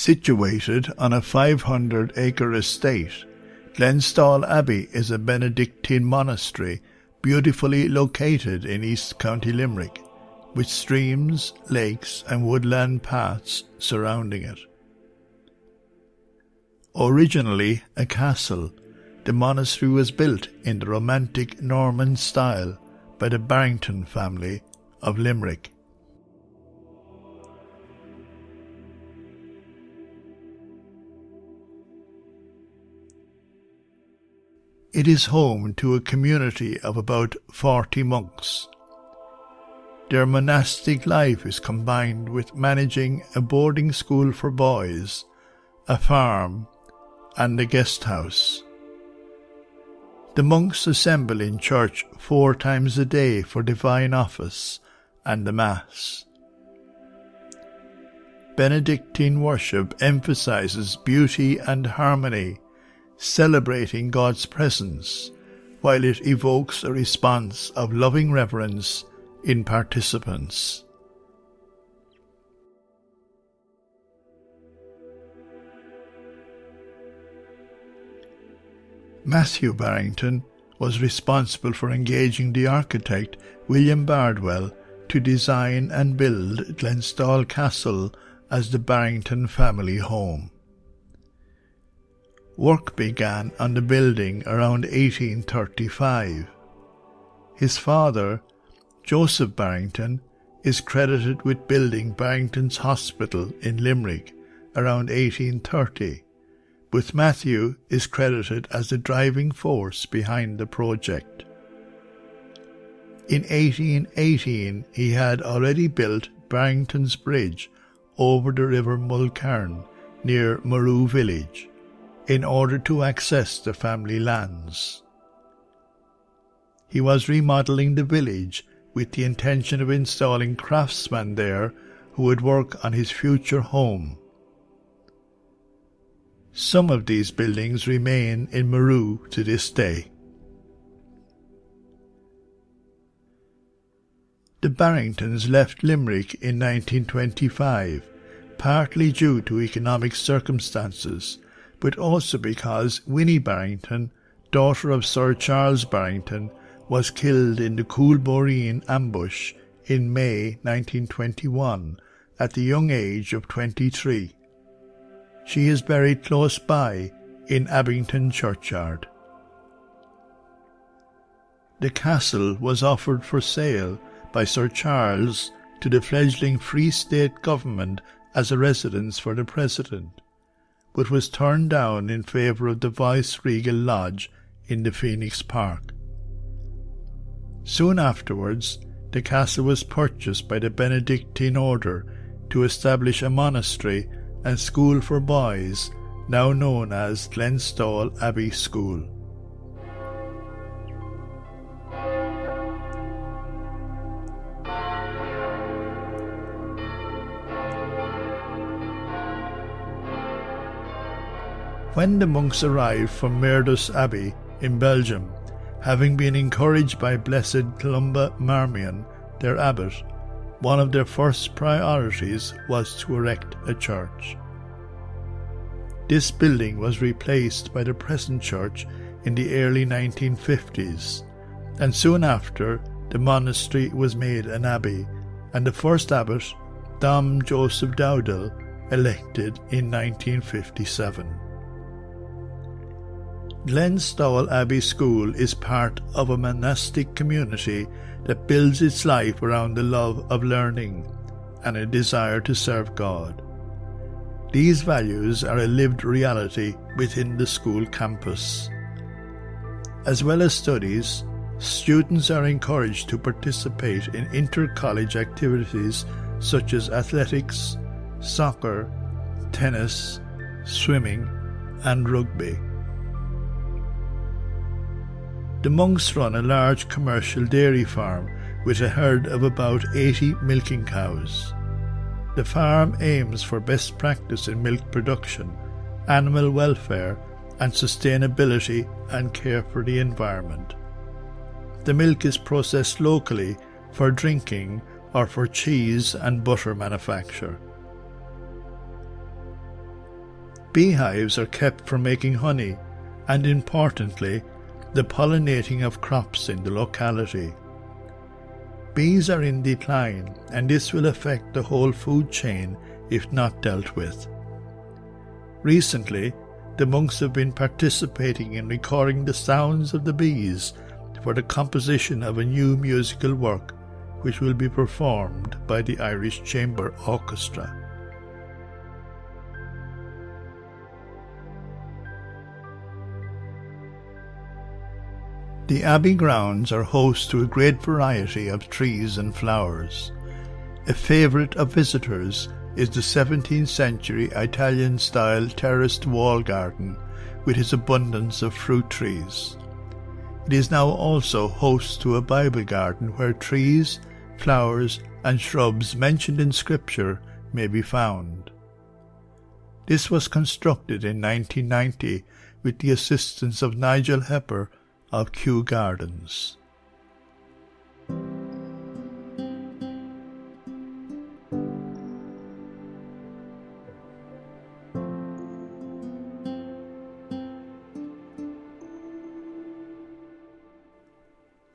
Situated on a 500-acre estate, Glenstall Abbey is a Benedictine monastery beautifully located in East County Limerick, with streams, lakes and woodland paths surrounding it. Originally a castle, the monastery was built in the romantic Norman style by the Barrington family of Limerick. It is home to a community of about 40 monks. Their monastic life is combined with managing a boarding school for boys, a farm, and a guest house. The monks assemble in church 4 times a day for divine office and the Mass. Benedictine worship emphasizes beauty and harmony, celebrating God's presence, while it evokes a response of loving reverence in participants. Matthew Barrington was responsible for engaging the architect William Bardwell to design and build Glenstall Castle as the Barrington family home. Work began on the building around 1835. His father, Joseph Barrington, is credited with building Barrington's Hospital in Limerick around 1830, but Matthew is credited as the driving force behind the project. In 1818 he had already built Barrington's Bridge over the River Mulcairn near Maru village, in order to access the family lands. He was remodelling the village with the intention of installing craftsmen there who would work on his future home. Some of these buildings remain in Maru to this day. The Barringtons left Limerick in 1925, partly due to economic circumstances, but also because Winnie Barrington, daughter of Sir Charles Barrington, was killed in the Coolboreen ambush in May 1921 at the young age of 23. She is buried close by in Abington churchyard. The castle was offered for sale by Sir Charles to the fledgling Free State government as a residence for the President, but was turned down in favour of the Vice-Regal Lodge in the Phoenix Park. Soon afterwards, the castle was purchased by the Benedictine order to establish a monastery and school for boys, now known as Glenstall Abbey School. When the monks arrived from Merdos Abbey in Belgium, having been encouraged by Blessed Columba Marmion, their abbot, one of their first priorities was to erect a church. This building was replaced by the present church in the early 1950s, and soon after the monastery was made an abbey, and the first abbot, Dom Joseph Dowdall, elected in 1957. Glenstall Abbey School is part of a monastic community that builds its life around the love of learning and a desire to serve God. These values are a lived reality within the school campus. As well as studies, students are encouraged to participate in inter-college activities such as athletics, soccer, tennis, swimming, and rugby. The monks run a large commercial dairy farm with a herd of about 80 milking cows. The farm aims for best practice in milk production, animal welfare, and sustainability and care for the environment. The milk is processed locally for drinking or for cheese and butter manufacture. Beehives are kept for making honey and, importantly, the pollinating of crops in the locality. Bees are in decline, and this will affect the whole food chain if not dealt with. Recently, the monks have been participating in recording the sounds of the bees for the composition of a new musical work which will be performed by the Irish Chamber Orchestra. The Abbey grounds are host to a great variety of trees and flowers. A favourite of visitors is the 17th century Italian-style terraced wall garden with its abundance of fruit trees. It is now also host to a Bible garden where trees, flowers and shrubs mentioned in Scripture may be found. This was constructed in 1990 with the assistance of Nigel Hepper of Kew Gardens.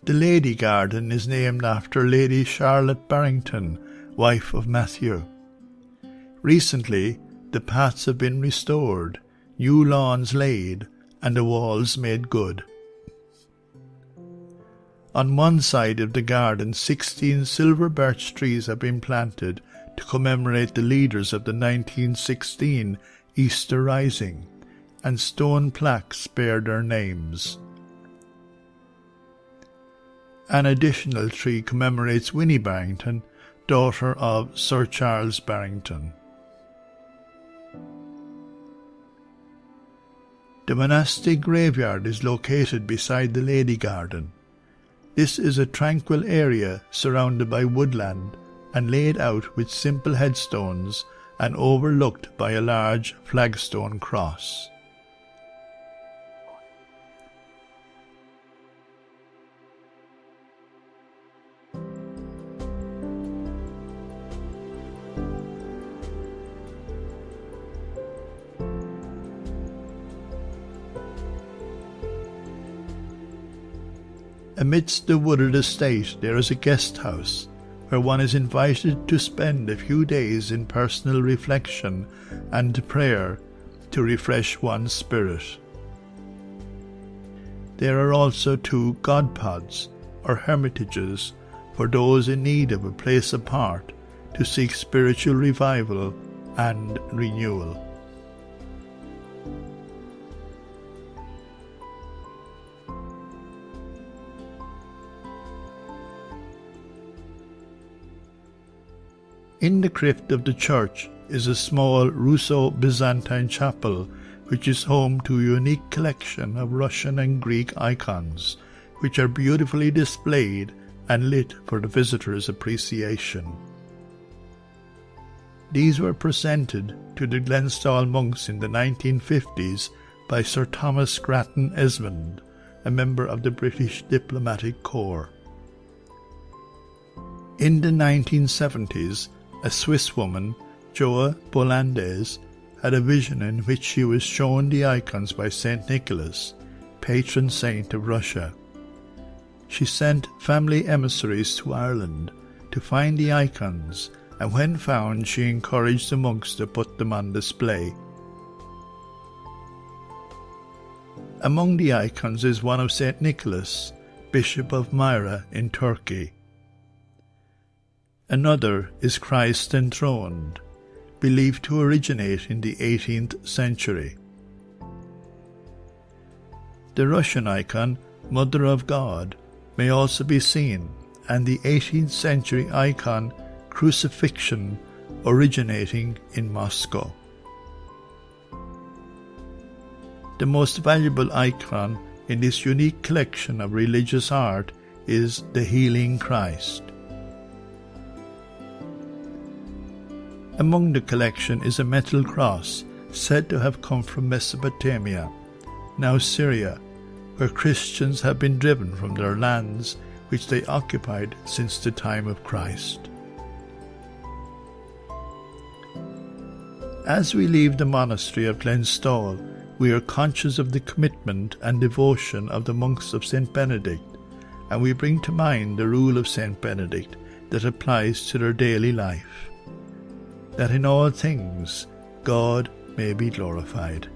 The Lady Garden is named after Lady Charlotte Barrington, wife of Matthew. Recently, the paths have been restored, new lawns laid, and the walls made good. On one side of the garden, 16 silver birch trees have been planted to commemorate the leaders of the 1916 Easter Rising, and stone plaques bear their names. An additional tree commemorates Winnie Barrington, daughter of Sir Charles Barrington. The monastic graveyard is located beside the Lady Garden. This is a tranquil area surrounded by woodland and laid out with simple headstones and overlooked by a large flagstone cross. Amidst the wooded estate there is a guest house, where one is invited to spend a few days in personal reflection and prayer to refresh one's spirit. There are also 2 God pods, or hermitages, for those in need of a place apart to seek spiritual revival and renewal. In the crypt of the church is a small Russo-Byzantine chapel which is home to a unique collection of Russian and Greek icons, which are beautifully displayed and lit for the visitor's appreciation. These were presented to the Glenstall monks in the 1950s by Sir Thomas Grattan Esmond, a member of the British Diplomatic Corps. In the 1970s, a Swiss woman, Joa Bolandes, had a vision in which she was shown the icons by St. Nicholas, patron saint of Russia. She sent family emissaries to Ireland to find the icons, and when found she encouraged the monks to put them on display. Among the icons is one of St. Nicholas, Bishop of Myra in Turkey. Another is Christ enthroned, believed to originate in the 18th century. The Russian icon, Mother of God, may also be seen, and the 18th century icon, Crucifixion, originating in Moscow. The most valuable icon in this unique collection of religious art is the Healing Christ. Among the collection is a metal cross said to have come from Mesopotamia, now Syria, where Christians have been driven from their lands which they occupied since the time of Christ. As we leave the monastery of Glenstall, we are conscious of the commitment and devotion of the monks of St. Benedict, and we bring to mind the rule of St. Benedict that applies to their daily life, that in all things God may be glorified.